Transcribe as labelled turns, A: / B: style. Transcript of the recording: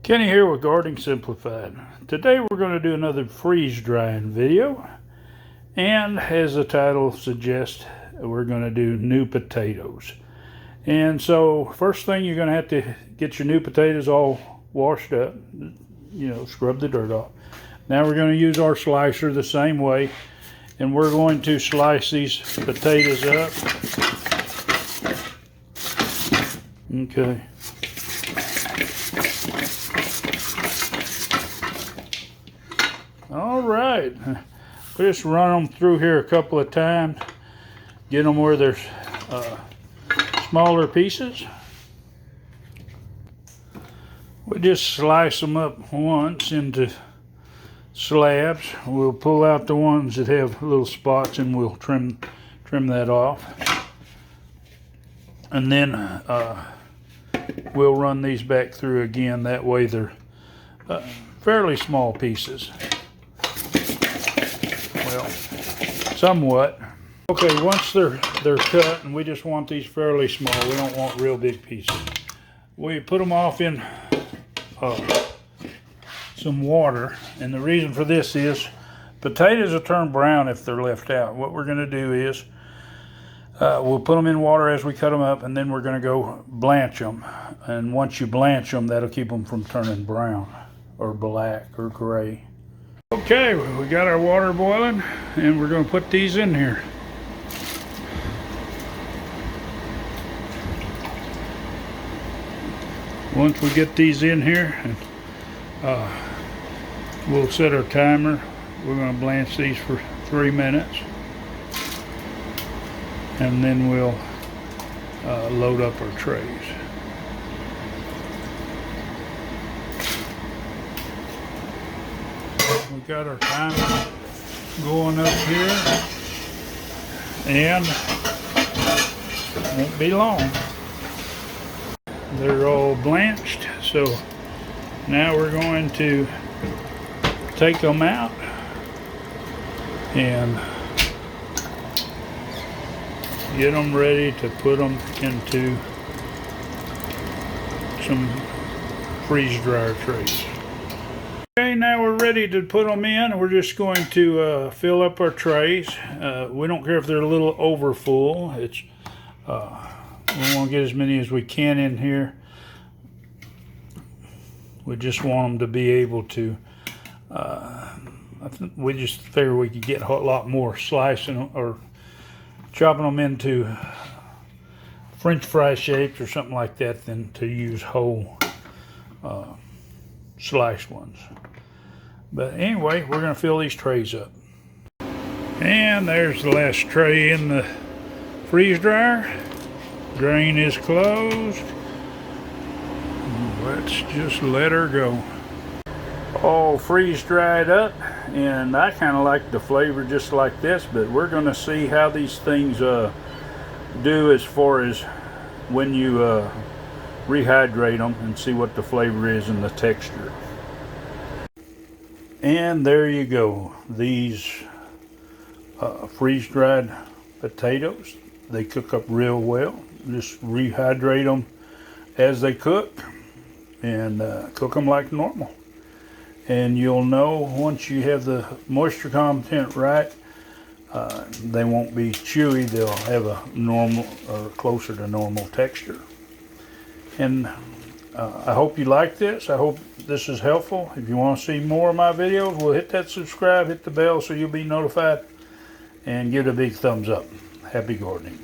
A: Kenny here with Gardening Simplified. Today we're going to do another freeze drying video, and as the title suggests, we're going to do new potatoes. And so first thing, you're going to have to get your new potatoes all washed up, scrub the dirt off. Now we're going to use our slicer the same way, and we're going to slice these potatoes up. Okay. All right, we just run them through here a couple of times, get them where there's smaller pieces. We just slice them up once into slabs. We'll pull out the ones that have little spots and we'll trim that off. And then we'll run these back through again. That way they're fairly small pieces. Well, somewhat. Okay, once they're cut, and we just want these fairly small. We don't want real big pieces. We put them off in some water, and the reason for this is potatoes will turn brown if they're left out. What we're going to do is we'll put them in water as we cut them up, and then we're going to go blanch them. And once you blanch them, that'll keep them from turning brown or black or gray. Okay, we got our water boiling, and we're going to put these in here. Once we get these in here, we'll set our timer. We're going to blanch these for 3 minutes, and then we'll load up our trays. We got our timer going up here, and it won't be long. They're all blanched, so now we're going to take them out and get them ready to put them into some freeze dryer trays. Okay, now we're ready to put them in. We're just going to fill up our trays. We don't care if they're a little over full. It's we want to get as many as we can in here. We just want them to be able to, we just figure we could get a lot more slicing or chopping them into French fry shapes or something like that than to use whole sliced ones. But anyway, we're going to fill these trays up. And there's the last tray in the freeze dryer. Drain is closed. Let's just let her go. All freeze dried up, and I kind of like the flavor just like this, but we're going to see how these things do as far as when you rehydrate them, and see what the flavor is and the texture. And there you go, these freeze dried potatoes. They cook up real well. Just rehydrate them as they cook, and cook them like normal. And you'll know once you have the moisture content right, they won't be chewy. They'll have a normal or closer to normal texture. And I hope you like this. I hope this is helpful. If you want to see more of my videos, well, hit that subscribe, hit the bell so you'll be notified, and give it a big thumbs up. Happy gardening.